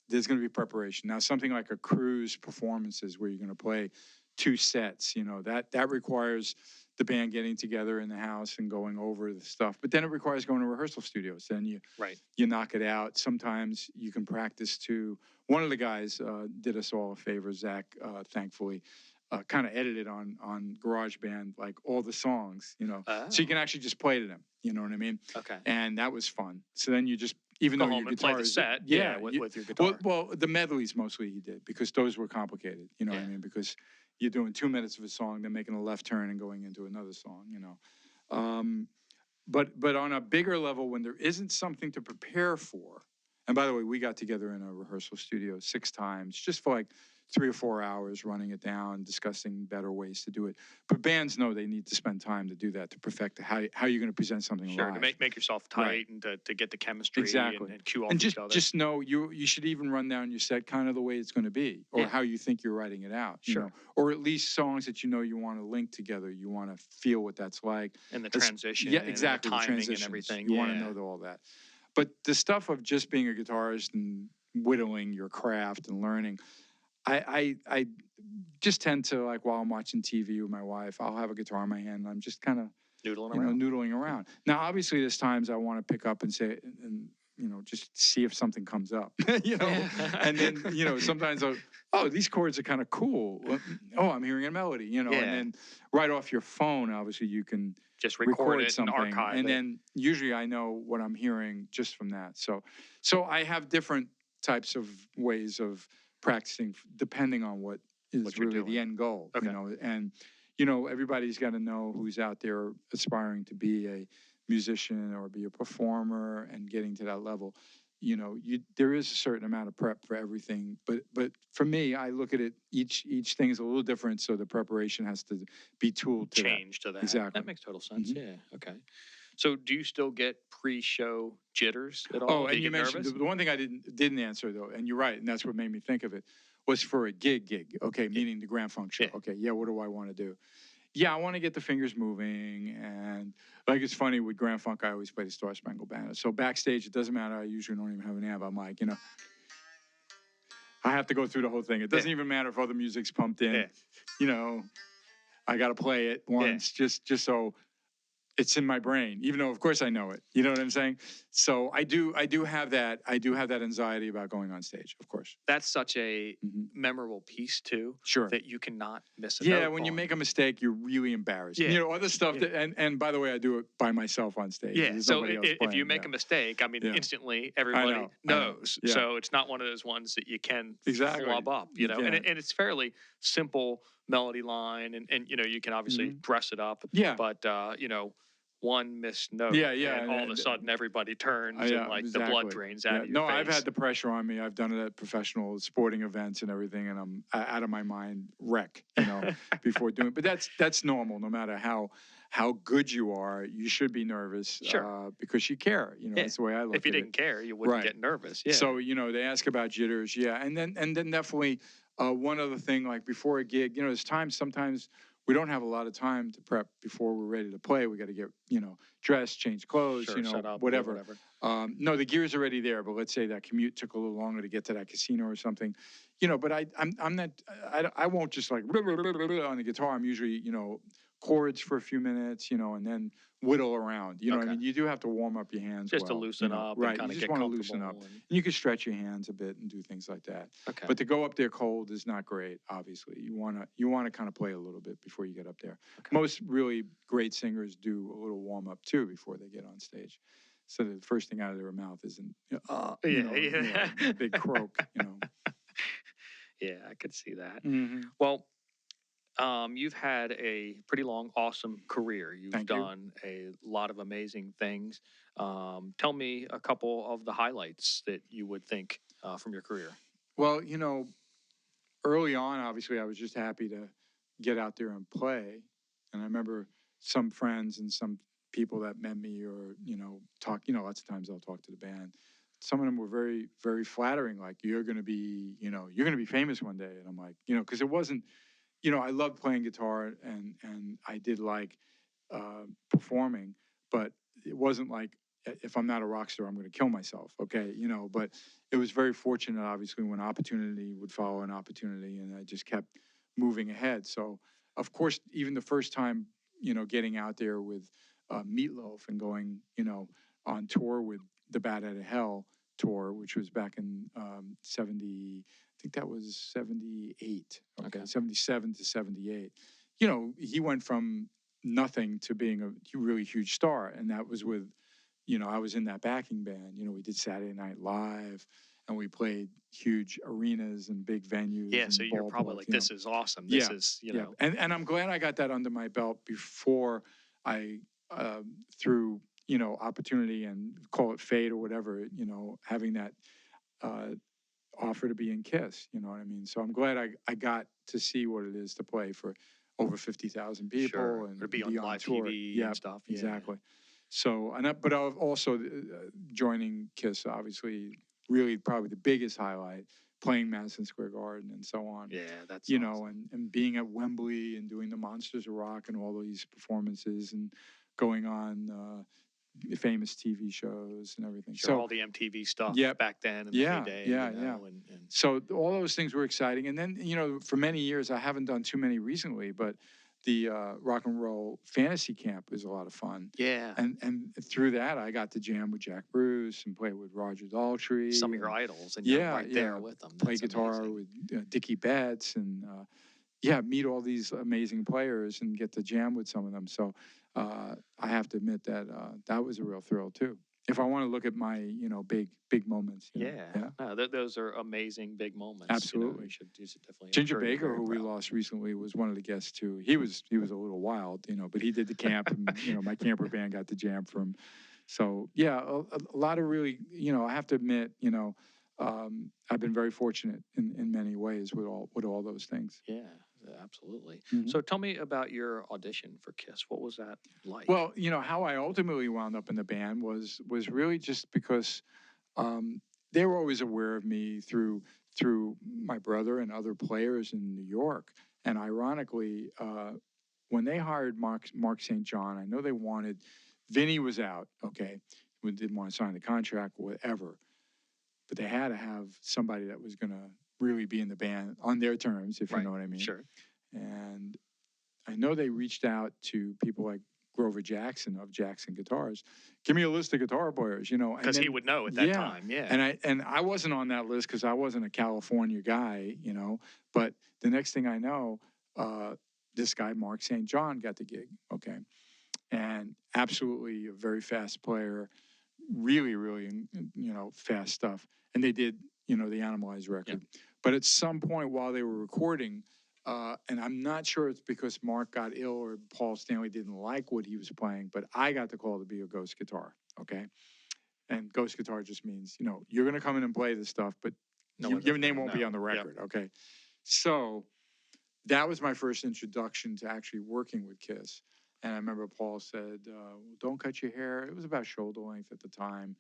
there's going to be preparation. Now, something like a cruise performances where you're going to play 2 sets, that requires the band getting together in the house and going over the stuff. But then it requires going to rehearsal studios. Then you knock it out. Sometimes you can practice too. One of the guys did us all a favor, Zach, thankfully, kind of edited on GarageBand, like all the songs, so you can actually just play to them. You know what I mean? Okay. And that was fun. So then you just, even Go though home your and guitar play the is set, with your guitar. Well, the medleys mostly he did because those were complicated. You know what I mean? Because you're doing 2 minutes of a song, then making a left turn and going into another song. But on a bigger level, when there isn't something to prepare for, and by the way, we got together in a rehearsal studio 6 times just for like 3 or 4 hours running it down, discussing better ways to do it. But bands know they need to spend time to do that, to perfect how you're going to present something live. To make yourself tight and to get the chemistry and cue off each other. Just know you should even run down your set kind of the way it's going to be, or how you think you're writing it out. Or at least songs that you want to link together. You want to feel what that's like. And the transition. Yeah, exactly. And the timing transitions and everything. You want to know all that. But the stuff of just being a guitarist and whittling your craft and learning, I just tend to, like, while I'm watching TV with my wife, I'll have a guitar in my hand and I'm just kind of noodling around. Now, obviously, there's times I want to pick up and say and just see if something comes up, and then, sometimes, oh, these chords are kind of cool. Oh, I'm hearing a melody, and then right off your phone, obviously you can just record it something, and archive and it. then usually I know what I'm hearing just from that. So I have different types of ways of practicing depending on what is really the end goal, and everybody's got to know who's out there aspiring to be a musician or be a performer and getting to that level. There is a certain amount of prep for everything, but for me, I look at it, each thing is a little different, so the preparation has to be tooled to change to that. Exactly. That makes total sense. Yeah. Okay. So do you still get pre-show jitters at all? Oh, and you mentioned the one thing I didn't answer though, and you're right, and that's what made me think of it, was for a gig. Okay, meaning the grand funk show. Yeah. Okay, what do I want to do? Yeah, I want to get the fingers moving, and like it's funny with Grand Funk, I always play the Star Spangled Banner. So backstage, it doesn't matter. I usually don't even have an amp. I'm like, I have to go through the whole thing. It doesn't even matter if other music's pumped in. I got to play it once just so it's in my brain, even though of course I know it. You know what I'm saying? So I do have that. I do have that anxiety about going on stage, of course. That's such a memorable piece too. Sure. That you cannot miss a note. Yeah, when you make a mistake, you're really embarrassed. Yeah. Other stuff that and by the way, I do it by myself on stage. Yeah. So if you make a mistake, I mean, instantly everybody knows. Yeah. So it's not one of those ones that you can flub up, and it's fairly simple melody line, and you can obviously dress it up. Yeah. But one missed note. And all of a sudden everybody turns and the blood drains out of your face. I've had the pressure on me. I've done it at professional sporting events and everything, and I'm out of my mind wreck, before doing it. But that's normal. No matter how good you are, you should be nervous. Sure. Because you care. That's the way I look at it. If you didn't care, you wouldn't get nervous. Yeah. So they ask about jitters. Yeah, and then definitely one other thing, like before a gig, there's times sometimes we don't have a lot of time to prep before we're ready to play. We got to get, dressed, change clothes, set up, whatever. No, the gear's already there, but let's say that commute took a little longer to get to that casino or something, but I'm not, I won't just like on the guitar. I'm usually, chords for a few minutes, and then whittle around. I mean, you do have to warm up your hands just to loosen up, right? And you just want to loosen up, and you can stretch your hands a bit and do things like that. Okay. But to go up there cold is not great. Obviously, you want to kind of play a little bit before you get up there. Okay. Most really great singers do a little warm up too before they get on stage. So the first thing out of their mouth isn't big croak. Yeah, I could see that. Mm-hmm. Well. You've had a pretty long, awesome career. You've done a lot of amazing things. Tell me a couple of the highlights that you would think from your career. Well, early on, obviously, I was just happy to get out there and play. And I remember some friends and some people that met me or, talk, lots of times I'll talk to the band. Some of them were very, very flattering, like, you're going to be famous one day. And I'm like, because it wasn't, I loved playing guitar and I did like performing, but it wasn't like, if I'm not a rock star, I'm going to kill myself. Okay. But it was very fortunate, obviously, when opportunity would follow an opportunity, and I just kept moving ahead. So of course, even the first time, getting out there with Meatloaf and going, on tour with the Bat Out of Hell tour, which was back in 70, I think that was 78, okay, 77 to 78. He went from nothing to being a really huge star, and that was with, I was in that backing band. We did Saturday Night Live, and we played huge arenas and big venues. Yeah, so you're probably like, this is awesome. This is, know. And I'm glad I got that under my belt before I, through, opportunity and call it fate or whatever, having that offer to be in KISS, you know what I mean? So I'm glad I got to see what it is to play for over 50,000 people and to be on live tour. TV and stuff. Yeah. Exactly. So, but also joining KISS, obviously, really probably the biggest highlight, playing Madison Square Garden and so on. Yeah, that's awesome. and being at Wembley and doing the Monsters of Rock and all these performances and going on famous TV shows and everything. Sure, so all the MTV stuff back then in the heyday. And so all those things were exciting. And then, for many years, I haven't done too many recently, but the Rock and Roll Fantasy Camp is a lot of fun. Yeah. And through that, I got to jam with Jack Bruce Bruce and play with Roger Daltrey. Some of your idols, and you're right there with them. Play That's guitar amazing. with Dickie Betts and meet all these amazing players and get to jam with some of them. So I have to admit that that was a real thrill too. If I want to look at my big moments. No, those are amazing big moments. Absolutely. You should definitely. Ginger Baker, who we lost recently, was one of the guests too. He was a little wild, but he did the camp, and my camper band got to jam for him. So yeah, a lot of really, I have to admit, I've been very fortunate in many ways with all those things. Yeah, absolutely. Mhm. So tell me about your audition for KISS. What was that like? Well, how I ultimately wound up in the band was really just because they were always aware of me through my brother and other players in New York. And ironically, when they hired Mark St. John, I know they wanted Vinny was out, okay, who didn't want to sign the contract, whatever. But they had to have somebody that was going to really be in the band on their terms, if you know what I mean. Sure. And I know they reached out to people like Grover Jackson of Jackson Guitars. Give me a list of guitar players, Because he would know at that time, yeah. And I wasn't on that list because I wasn't a California guy, But the next thing I know, this guy Mark St. John got the gig, okay, and absolutely a very fast player, really, fast stuff. And they did, the Animalize record. Yeah. But at some point while they were recording, and I'm not sure it's because Mark got ill or Paul Stanley didn't like what he was playing, but I got the call to be a ghost guitar, okay? And ghost guitar just means, you're going to come in and play this stuff, but your name won't be on the record, okay? So that was my first introduction to actually working with KISS. And I remember Paul said, don't cut your hair. It was about shoulder length at the time.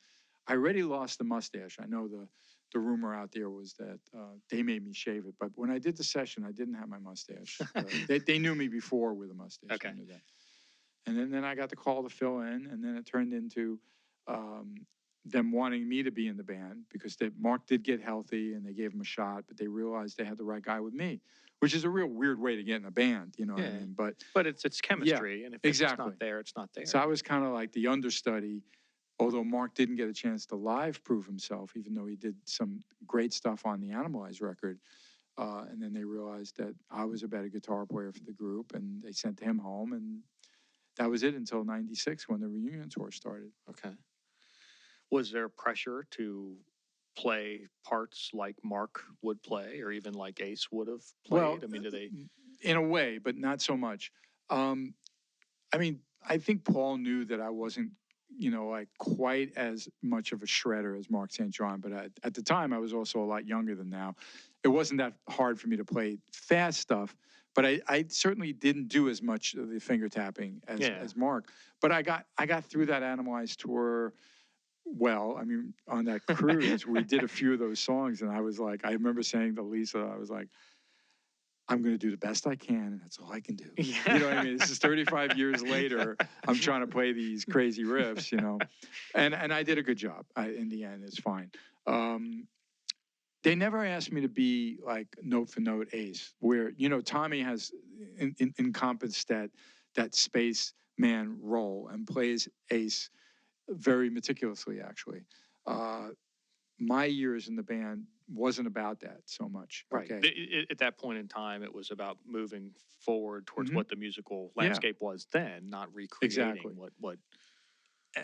I already lost the mustache. I know the rumor out there was that they made me shave it. But when I did the session, I didn't have my mustache. They knew me before with a mustache. Okay. I knew that. And then I got the call to fill in. And then it turned into them wanting me to be in the band because Mark did get healthy and they gave him a shot. But they realized they had the right guy with me, which is a real weird way to get in a band. You know what I mean? But it's chemistry. Yeah, and if it's not there, it's not there. So I was kind of like the understudy. Although Mark didn't get a chance to live prove himself, even though he did some great stuff on the Animalize record. And then they realized that I was a better guitar player for the group, and they sent him home. And that was it until '96 when the reunion tour started. Okay. Was there pressure to play parts like Mark would play or even like Ace would have played? Well, I mean, do they? In a way, but not so much. I mean, I think Paul knew that I wasn't like quite as much of a shredder as Mark St. John. But at the time, I was also a lot younger than now. It wasn't that hard for me to play fast stuff, but I certainly didn't do as much of the finger tapping as Mark. But I got through that Animalized tour. Well, I mean, on that cruise, we did a few of those songs, and I was like, I remember saying to Lisa, I was like, I'm going to do the best I can, and that's all I can do. Yeah. You know what I mean? This is 35 years later. I'm trying to play these crazy riffs, and I did a good job. In the end, it's fine. They never asked me to be like note for note Ace, where Tommy has encompassed that space man role and plays Ace very meticulously. Actually, my years in the band wasn't about that so much. Right. Okay. At that point in time, it was about moving forward towards what the musical landscape was then, not recreating what.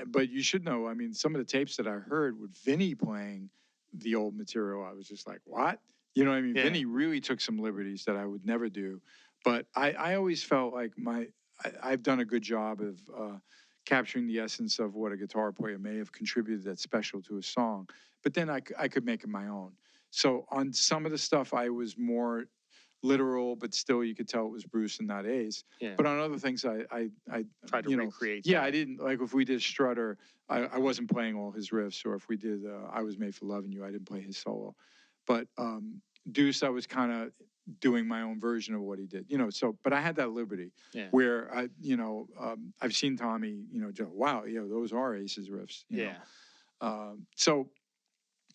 But you should know, I mean, some of the tapes that I heard with Vinny playing the old material, I was just like, what? You know what I mean? Yeah. Vinny really took some liberties that I would never do. But I always felt like I've done a good job of capturing the essence of what a guitar player may have contributed that's special to a song. But then I could make it my own. So on some of the stuff, I was more literal, but still you could tell it was Bruce and not Ace. Yeah. But on other things, I tried to recreate. Yeah, that. I didn't, like if we did Strutter, I wasn't playing all his riffs, or if we did I Was Made for Loving You, I didn't play his solo. But Deuce, I was kind of doing my own version of what he did, so, but I had that liberty where I've seen Tommy, wow, those are Ace's riffs. You know? So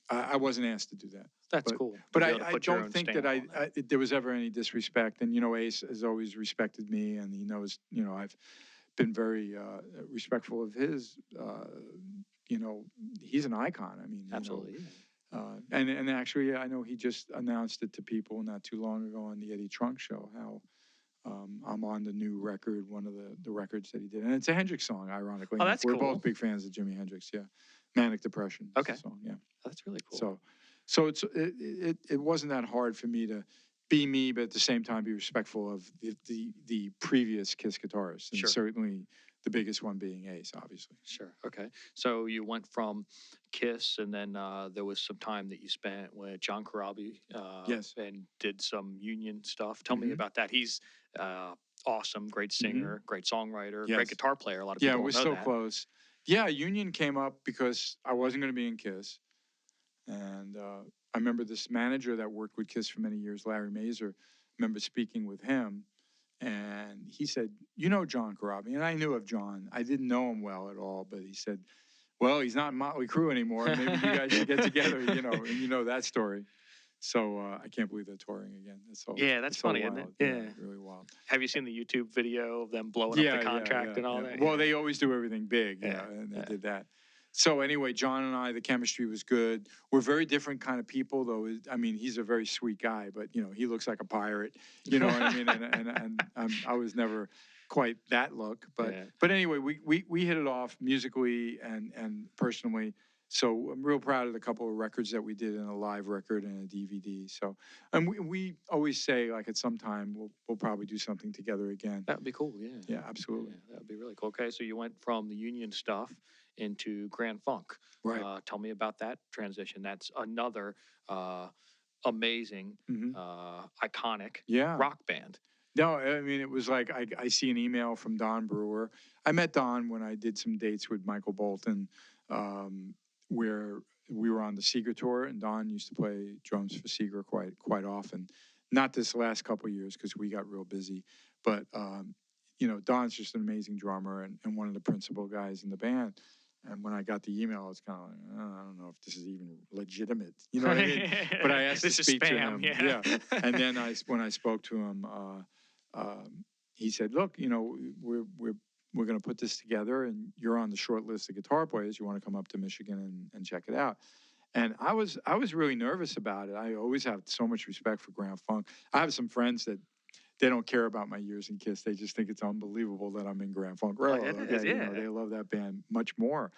I wasn't asked to do that. That's cool. But I don't think that there was ever any disrespect. And, Ace has always respected me, and he knows, I've been very respectful of his he's an icon. I mean, Absolutely. and actually, I know he just announced it to people not too long ago on the Eddie Trunk show, how I'm on the new record, one of the records that he did. And it's a Hendrix song, ironically. Oh, that's We're cool. both big fans of Jimi Hendrix, yeah. Manic Depression. Okay. Song, yeah. Oh, that's really cool. So it wasn't that hard for me to be me, but at the same time be respectful of the previous Kiss guitarists. And Sure. certainly the biggest one being Ace, obviously. Sure. Okay. So you went from Kiss, and then there was some time that you spent with John Corabi. Yes. And did some Union stuff. Tell me about that. He's awesome, great singer, great songwriter, great guitar player. A lot of people it was don't know so that. close. Yeah, Union came up because I wasn't going to be in Kiss. And I remember this manager that worked with Kiss for many years, Larry Mazer, I remember speaking with him. And he said, John Corabi. And I knew of John. I didn't know him well at all, but he said, well, he's not in Motley Crue anymore. Maybe you guys should get together, and you know that story. So I can't believe they're touring again. That's all. Yeah, that's funny, wild. isn't it? Yeah. Really wild. Have you seen the YouTube video of them blowing up the contract and all that? Well, they always do everything big, and they did that. So anyway, John and I, the chemistry was good. We're very different kind of people, though. I mean, he's a very sweet guy, but he looks like a pirate. You know what I mean? And I was never quite that look, but anyway, we hit it off musically and personally. So I'm real proud of the couple of records that we did, in a live record and a DVD. So, and we always say, like, at some time we'll probably do something together again. That would be cool. Yeah. Yeah, absolutely. Yeah, that would be really cool. Okay, so you went from the Union stuff into Grand Funk. Right. Tell me about that transition. That's another amazing, iconic rock band. No, I mean, it was like I see an email from Don Brewer. I met Don when I did some dates with Michael Bolton, where we were on the Seeger tour, and Don used to play drums for Seeger quite often. Not this last couple of years because we got real busy, but Don's just an amazing drummer and one of the principal guys in the band. And when I got the email, I was kind of like, I don't know if this is even legitimate. You know what I mean? But I asked to speak to him. Yeah. And then when I spoke to him, he said, look, we're going to put this together, and you're on the short list of guitar players. You want to come up to Michigan and check it out. And I was really nervous about it. I always have so much respect for Grand Funk. I have some friends that they don't care about my years in Kiss. They just think it's unbelievable that I'm in Grand Funk Railroad. They love that band much more.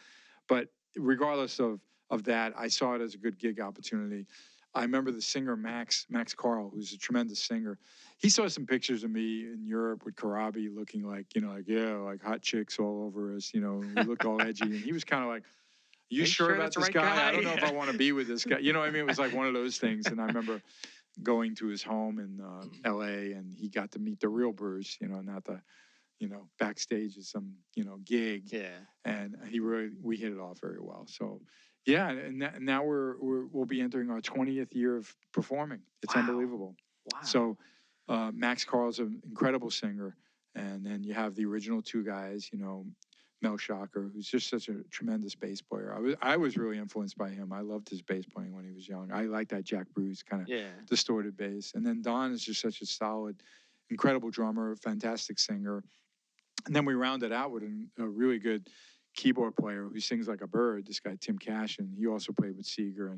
But regardless of that, I saw it as a good gig opportunity. I remember the singer Max Carl, who's a tremendous singer. He saw some pictures of me in Europe with Corabi looking like hot chicks all over us, we looked all edgy. And he was kind of like, you sure about this guy? I don't know if I want to be with this guy. You know what I mean? It was like one of those things. And I remember going to his home in L.A., and he got to meet the real Bruce, not the, backstage at some, gig. Yeah. And we hit it off very well. So, yeah, and now we'll be entering our 20th year of performing. It's unbelievable. Wow. So Max Carl's an incredible singer, and then you have the original two guys, Mel Shocker, who's just such a tremendous bass player. I was really influenced by him. I loved his bass playing when he was young. I like that Jack Bruce kind of distorted bass. And then Don is just such a solid, incredible drummer, fantastic singer. And then we rounded out with a really good keyboard player who sings like a bird, this guy Tim Cashin. He also played with Seeger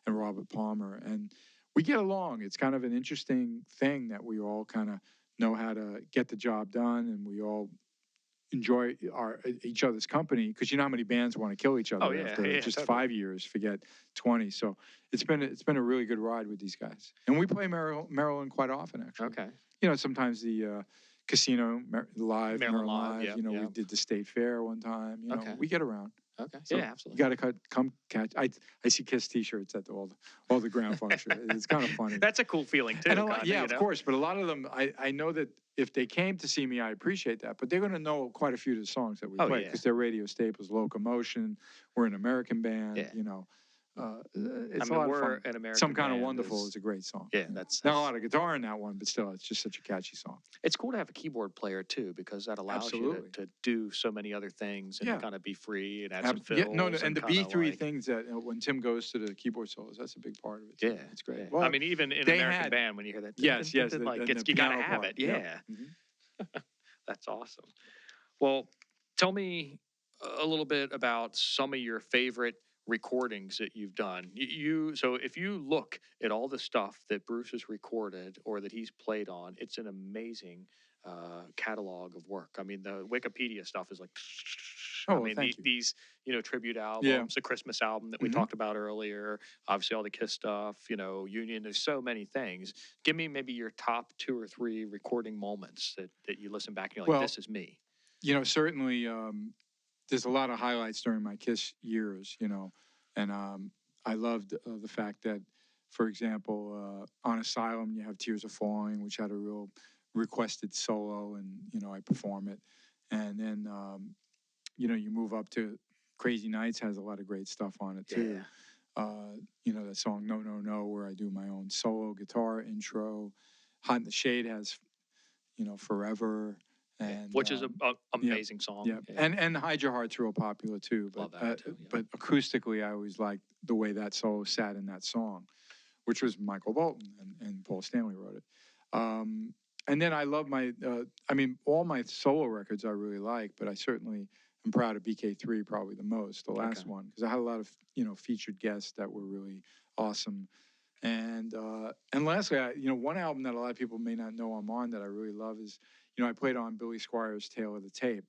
and Robert Palmer. And we get along. It's kind of an interesting thing that we all kind of know how to get the job done, and we all enjoy each other's company, because how many bands want to kill each other after just 5 years, forget 20. So it's been a really good ride with these guys, and we play Maryland quite often, actually. Okay. Sometimes the Casino live, Maryland Live. We did the State Fair one time. We get around. Okay. So absolutely. You got to come catch. I see Kiss T-shirts at all the Grand Funk shows. It's kind of funny. That's a cool feeling too. And of course. But a lot of them, I know that if they came to see me, I appreciate that. But they're going to know quite a few of the songs that we play, because they're radio staples. Locomotion. We're an American band. Yeah. It's a lot of fun. An American Some Kind of Band Wonderful is a great song. Yeah, that's not a lot of guitar in that one, but still, it's just such a catchy song. It's cool to have a keyboard player too, because that allows you to do so many other things and kind of be free and add some fills. And the B3 things that when Tim goes to the keyboard solos, that's a big part of it. Yeah, it's great. Yeah. Well, I mean, even in American Band, when you hear that, yes, you got to have it. Yeah, that's awesome. Well, tell me a little bit about some of your favorite recordings that you've done. So if you look at all the stuff that Bruce has recorded or that he's played on, it's an amazing catalog of work. I mean, the Wikipedia stuff is like, Oh, I well, mean, thank you. these tribute Yeah. albums, the Christmas album that we Mhm. talked about earlier, obviously all the Kiss stuff, Union. There's so many things. Give me maybe your top 2 or 3 recording moments that you listen back and you're like, Well, this is me. Certainly, there's a lot of highlights during my Kiss years, and I loved the fact that, for example, on Asylum, you have Tears Are Falling, which had a real requested solo, and, I perform it. And then, you move up to Crazy Nights has a lot of great stuff on it, too. That song No, No, No, where I do my own solo guitar intro. Hot in the Shade has, Forever. And Which is an amazing song. Yeah, and Hide Your Heart's real popular too. But Love that too, yeah. But acoustically, I always liked the way that solo sat in that song, which was Michael Bolton and Paul Stanley wrote it. And then I love all my solo records I really like, but I certainly am proud of BK3 probably the most, the last one, because I had a lot of featured guests that were really awesome. And lastly, one album that a lot of people may not know I'm on that I really love is, I played on Billy Squier's Tale of the Tape,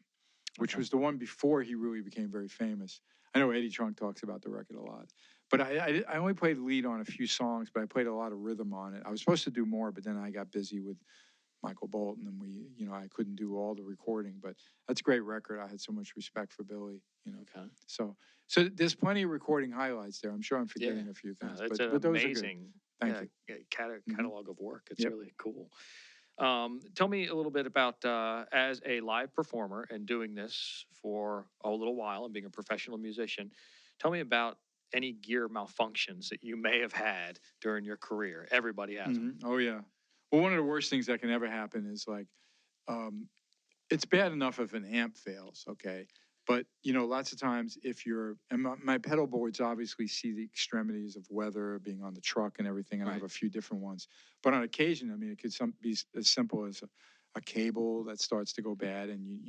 which was the one before he really became very famous. I know Eddie Trunk talks about the record a lot, but I only played lead on a few songs, but I played a lot of rhythm on it. I was supposed to do more, but then I got busy with Michael Bolton, and I couldn't do all the recording. But that's a great record. I had so much respect for Billy, Okay. So there's plenty of recording highlights there. I'm sure I'm forgetting a few things, it's but an those amazing are good. Thank you. catalog of work. It's really cool. Tell me a little bit about as a live performer and doing this for a little while and being a professional musician. Tell me about any gear malfunctions that you may have had during your career. Everybody has them. Oh yeah. Well, one of the worst things that can ever happen is it's bad enough if an amp fails, okay? But, lots of times if my pedal boards obviously see the extremities of weather, being on the truck and everything, and I have a few different ones. But on occasion, it could be as simple as a cable that starts to go bad, and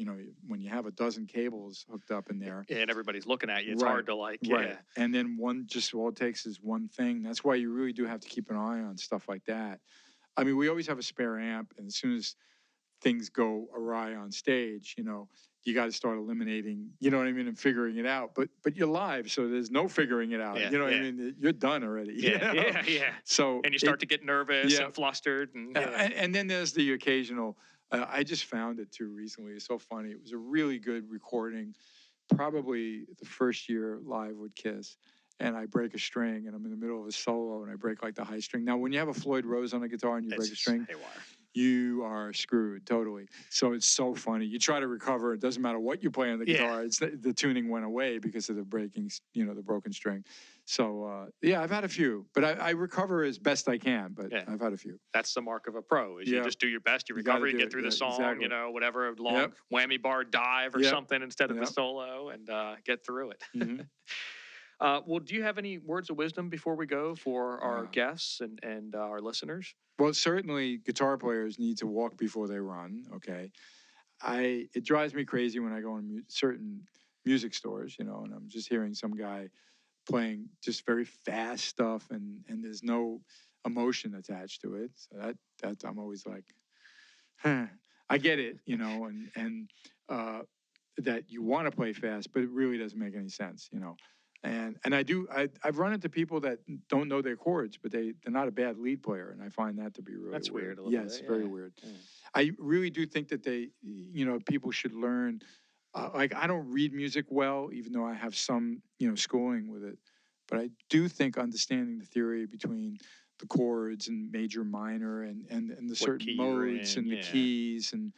when you have a dozen cables hooked up in there, and everybody's looking at you, it's hard to and then all it takes is one thing. That's why you really do have to keep an eye on stuff like that. We always have a spare amp, and as soon as things go awry on stage, you got to start eliminating, and figuring it out. But you're live, so there's no figuring it out. You're done already. Yeah. So and you start to get nervous and flustered, and then there's the occasional. I just found it too recently. It's so funny. It was a really good recording, probably the first year live with Kiss. And I break a string, and I'm in the middle of a solo, and I break the high string. Now, when you have a Floyd Rose on a guitar and you break a string, you are screwed totally. So it's so funny. You try to recover. It doesn't matter what you play on the guitar. It's the tuning went away because of the breaking, the broken string. So I've had a few, but I recover as best I can. But I've had a few. That's the mark of a pro. Is you just do your best. You recover. You get through the song. Exactly. Whatever long whammy bar dive or something instead of the solo, and get through it. Mm-hmm. Well, do you have any words of wisdom before we go for our guests and our listeners? Well, certainly guitar players need to walk before they run, okay? It drives me crazy when I go in certain music stores, and I'm just hearing some guy playing just very fast stuff and there's no emotion attached to it. So that I'm always like, I get it, and that you want to play fast, but it really doesn't make any sense, And I've run into people that don't know their chords, but they're not a bad lead player, and I find that to be really That's weird. A little bit. Very weird. Yeah. I really do think that people should learn. I don't read music well, even though I have some schooling with it, but I do think understanding the theory between the chords and major, minor, and the certain modes and the keys and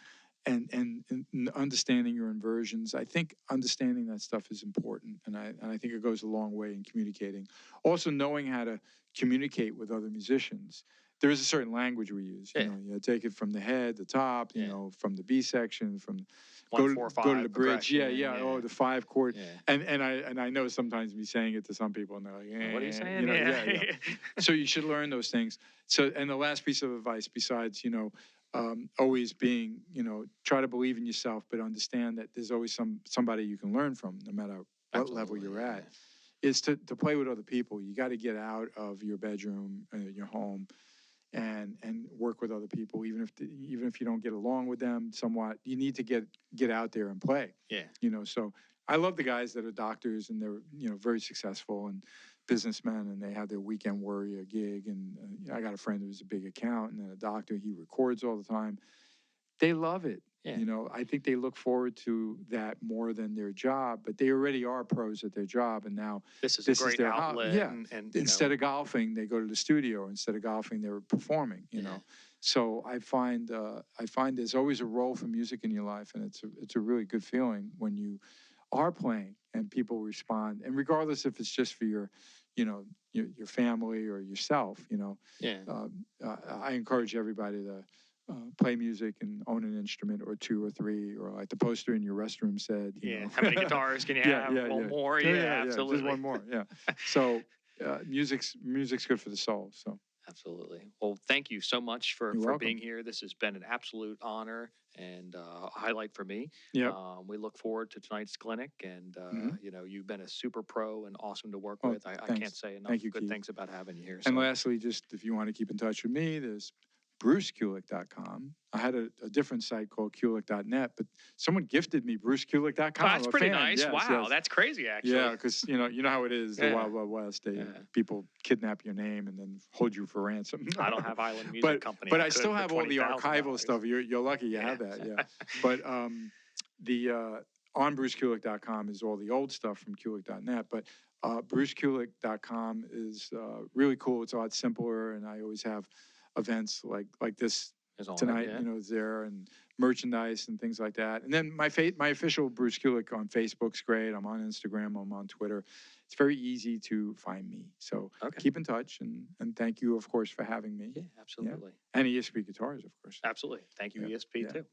understanding your inversions. I think understanding that stuff is important, and I think it goes a long way in communicating. Also, knowing how to communicate with other musicians. There is a certain language we use. You take it from the head, the top. From the B section, from 1, 4, 5, go to the bridge. Yeah. Oh, the 5 chord. Yeah. And I know sometimes me saying it to some people, and they're like, "What are you saying?" So you should learn those things. So, and the last piece of advice, besides always being, try to believe in yourself, but understand that there's always somebody you can learn from, no matter what level you're at, is to play with other people. You got to get out of your bedroom, your home, and work with other people, even if you don't get along with them somewhat. You need to get out there and play. Yeah. So I love the guys that are doctors and they're very successful and businessmen, and they have their weekend warrior gig. And I got a friend who's a big accountant and a doctor. He records all the time. They love it. Yeah. I think they look forward to that more than their job, but they already are pros at their job, and now this is a great their outlet. Yeah. And instead of golfing, they go to the studio. Instead of golfing, they're performing. So I find there's always a role for music in your life, and it's a really good feeling when you are playing and people respond, and regardless if it's just for your family or yourself. Yeah. I encourage everybody to play music and own an instrument or two or three, or like the poster in your restroom said. How many guitars can you have? One more. Yeah, absolutely. Just one more. Yeah. So music's good for the soul. So. Absolutely. Well, thank you so much for being here. This has been an absolute honor and a highlight for me. Yeah. We look forward to tonight's clinic, and you've been a super pro and awesome to work with. I can't say enough good things about having you here. And lastly, just if you want to keep in touch with me, there's BruceKulick.com. I had a different site called Kulick.net, but someone gifted me BruceKulick.com. That's pretty nice. Yes, wow, that's crazy, actually. Yeah, because you know how it is, the Wild Wild West. People kidnap your name and then hold you for ransom. I don't have Island Music Company. But I still have all the archival stuff. You're lucky you have that. Yeah. But on BruceKulick.com is all the old stuff from Kulick.net. But BruceKulick.com is really cool. It's a lot simpler, and I always have events like this tonight, is there, and merchandise and things like that. And then my official Bruce Kulick on Facebook's great. I'm on Instagram. I'm on Twitter. It's very easy to find me. So keep in touch, and thank you, of course, for having me. Yeah, absolutely. Yeah. And ESP Guitars, of course. Absolutely. Thank you, ESP, too.